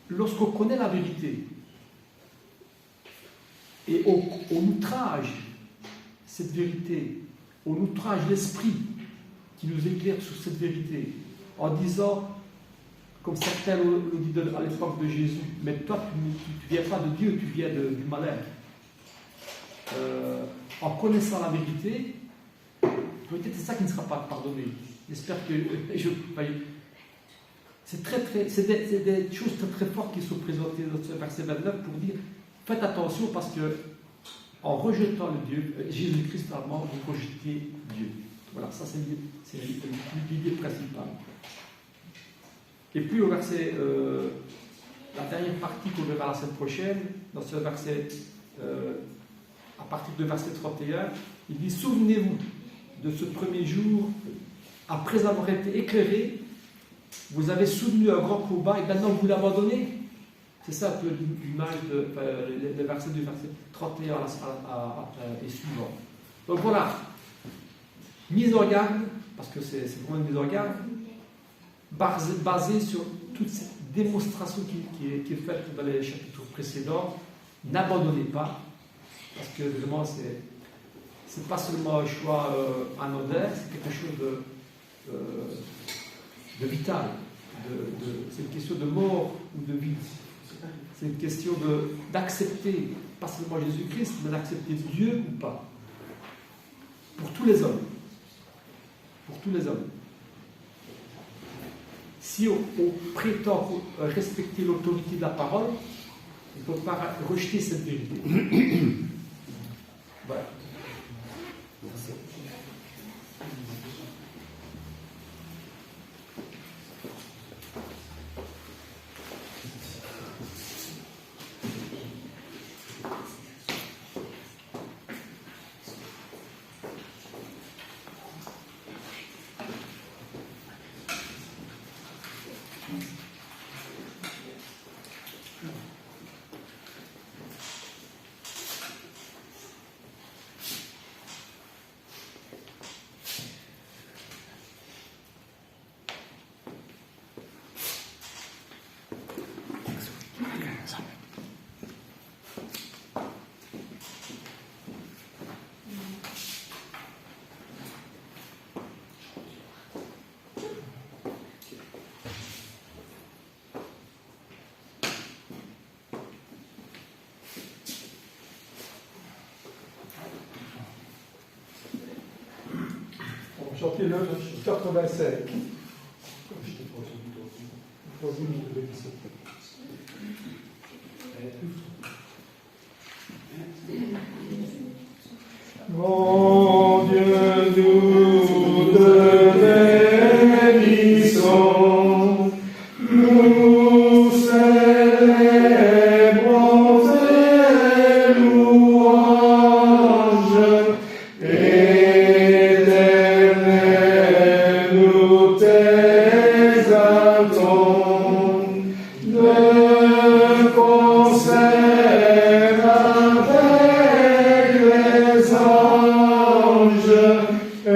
lorsqu'on connaît la vérité, et on outrage cette vérité, on outrage l'esprit qui nous éclaire sur cette vérité, en disant, comme certains le disaient à l'époque de Jésus, mais toi tu ne viens pas de Dieu, tu viens du malin. En connaissant la vérité, peut-être c'est ça qui ne sera pas pardonné. J'espère que c'est des choses très très fortes qui sont présentées dans ce verset 29 pour dire faites attention parce que en rejetant le Dieu, Jésus-Christ normalement, vous rejetez Dieu. Voilà, ça c'est l'idée principale. Et puis au verset, la dernière partie qu'on verra la semaine prochaine, dans ce verset, à partir de verset 31, il dit souvenez-vous de ce premier jour, après avoir été éclairé, vous avez soutenu un grand combat et maintenant vous l'abandonnez. C'est ça un peu l'image des versets du verset 31 et suivant. Donc voilà, mise en garde, parce que c'est vraiment une mise en garde, basée sur toute cette démonstration qui est faite dans les chapitres précédents. N'abandonnez pas, parce que vraiment c'est pas seulement un choix anodin, c'est quelque chose de vital. C'est une question de mort ou de vie. C'est une question d'accepter, pas seulement Jésus-Christ, mais d'accepter Dieu ou pas. Pour tous les hommes. Pour tous les hommes. Si on prétend respecter l'autorité de la parole, il ne faut pas rejeter cette vérité. Voilà. Merci. Chanter le 85. Mon Dieu, nous te bénissons, nous célébrons tes louanges, Éternel, nous t'exaltons, de concert avec les anges, et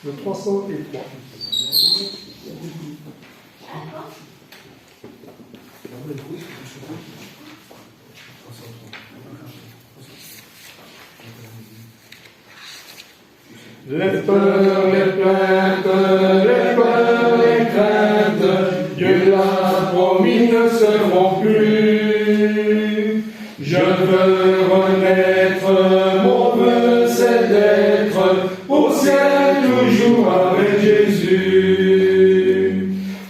Le 303. Les peurs, les plaintes, les peurs, les craintes, Dieu l'a promis ne seront plus. Je veux renaître, mon vœu c'est d'être au ciel toujours avec Jésus.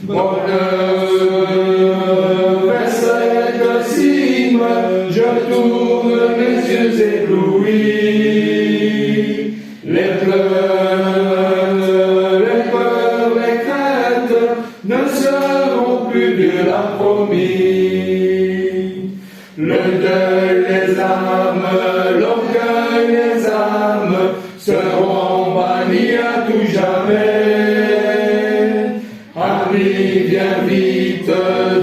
Bonheur, vers cette cime, je tourne mes yeux éblouis. Les pleurs, les peurs, les craintes ne seront plus, Dieu l'a promis. Le deuil, les âmes, l'orgueil, les âmes seront bannis à tout jamais. Ami, viens vite,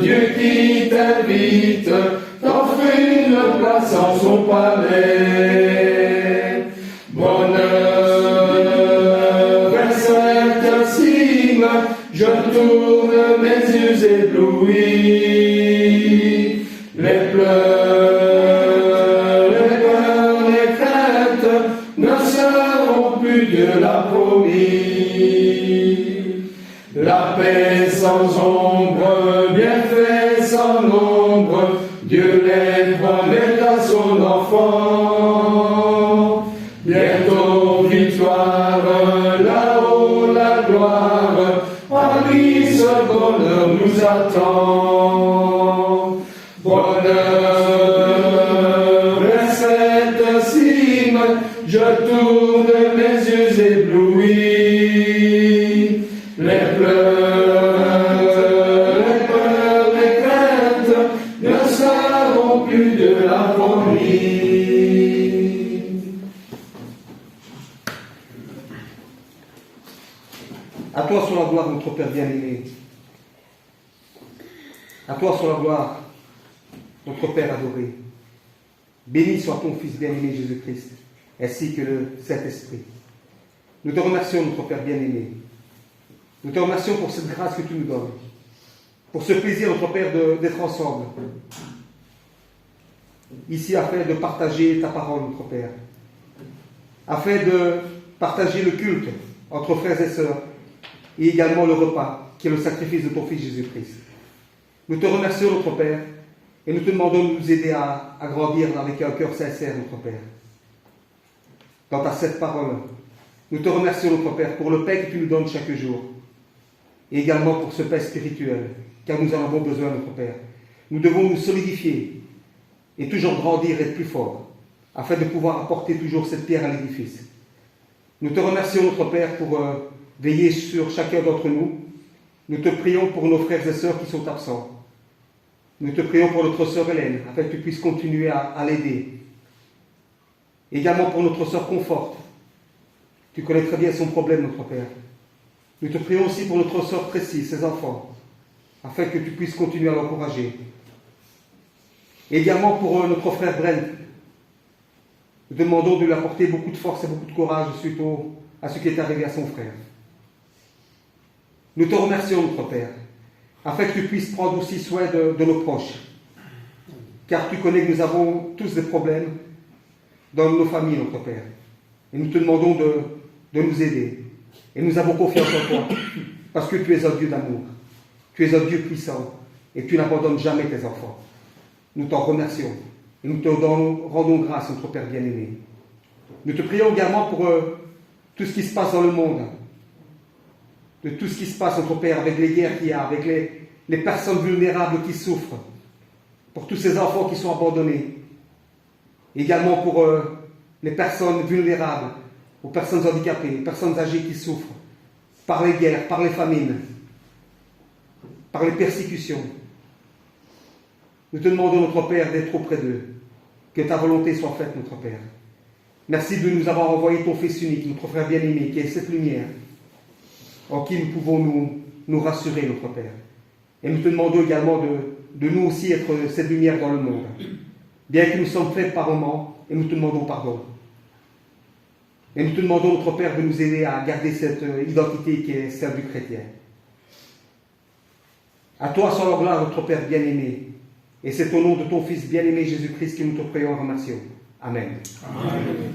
Dieu qui t'invite, t'offre une place en son palais. Bonheur, vers cette cime, je tourne mes yeux éblouis. Les pleurs, les peurs, les craintes ne seront plus, Dieu l'a promis. La paix sans ombre, bienfait sans nombre, Dieu les promet à son enfant. Bientôt victoire, là-haut la gloire, en lui ce bonheur nous attend. Bonheur, vers cette cime, je tourne mes yeux éblouis. Les pleurs, les peurs, les craintes ne seront plus, de la promis. À toi soit la gloire, notre Père bien-aimé. À toi soit la gloire, notre Père adoré. Béni soit ton Fils bien-aimé Jésus-Christ, ainsi que le Saint-Esprit. Nous te remercions, notre Père bien-aimé. Nous te remercions pour cette grâce que tu nous donnes, pour ce plaisir, notre Père, d'être ensemble, ici afin de partager ta parole, notre Père, afin de partager le culte entre frères et sœurs, et également le repas, qui est le sacrifice de ton Fils Jésus-Christ. Nous te remercions, notre Père, et nous te demandons de nous aider à grandir avec un cœur sincère, notre Père, dans ta sainte parole. Nous te remercions, notre Père, pour le pain que tu nous donnes chaque jour, et également pour ce pain spirituel, car nous en avons besoin, notre Père. Nous devons nous solidifier et toujours grandir et être plus forts, afin de pouvoir apporter toujours cette pierre à l'édifice. Nous te remercions, notre Père, pour veiller sur chacun d'entre nous. Nous te prions pour nos frères et sœurs qui sont absents. Nous te prions pour notre sœur Hélène, afin que tu puisses continuer à l'aider. Également pour notre sœur Conforte. Tu connais très bien son problème, notre Père. Nous te prions aussi pour notre sœur Tracy, ses enfants, afin que tu puisses continuer à l'encourager. Également pour notre frère Brent. Nous demandons de lui apporter beaucoup de force et beaucoup de courage suite à ce qui est arrivé à son frère. Nous te remercions, notre Père, afin que tu puisses prendre aussi soin de nos proches. Car tu connais que nous avons tous des problèmes dans nos familles, notre Père. Et nous te demandons de nous aider. Et nous avons confiance en toi, parce que tu es un Dieu d'amour. Tu es un Dieu puissant, et tu n'abandonnes jamais tes enfants. Nous t'en remercions, et nous te rendons grâce, notre Père bien-aimé. Nous te prions également pour tout ce qui se passe dans le monde, de tout ce qui se passe, notre Père, avec les guerres qu'il y a, avec les personnes vulnérables qui souffrent, pour tous ces enfants qui sont abandonnés, également pour les personnes vulnérables, aux personnes handicapées, les personnes âgées qui souffrent, par les guerres, par les famines, par les persécutions. Nous te demandons, notre Père, d'être auprès d'eux, que ta volonté soit faite, notre Père. Merci de nous avoir envoyé ton Fils unique, notre frère bien-aimé, qui est cette lumière, en qui nous pouvons nous rassurer, notre Père. Et nous te demandons également de nous aussi être cette lumière dans le monde, bien que nous sommes faits par moments, et nous te demandons pardon. Et nous te demandons, notre Père, de nous aider à garder cette identité qui est celle du chrétien. À toi soit la gloire, notre Père bien-aimé. Et c'est au nom de ton Fils bien-aimé Jésus-Christ que nous te prions et remercions. Amen. Amen.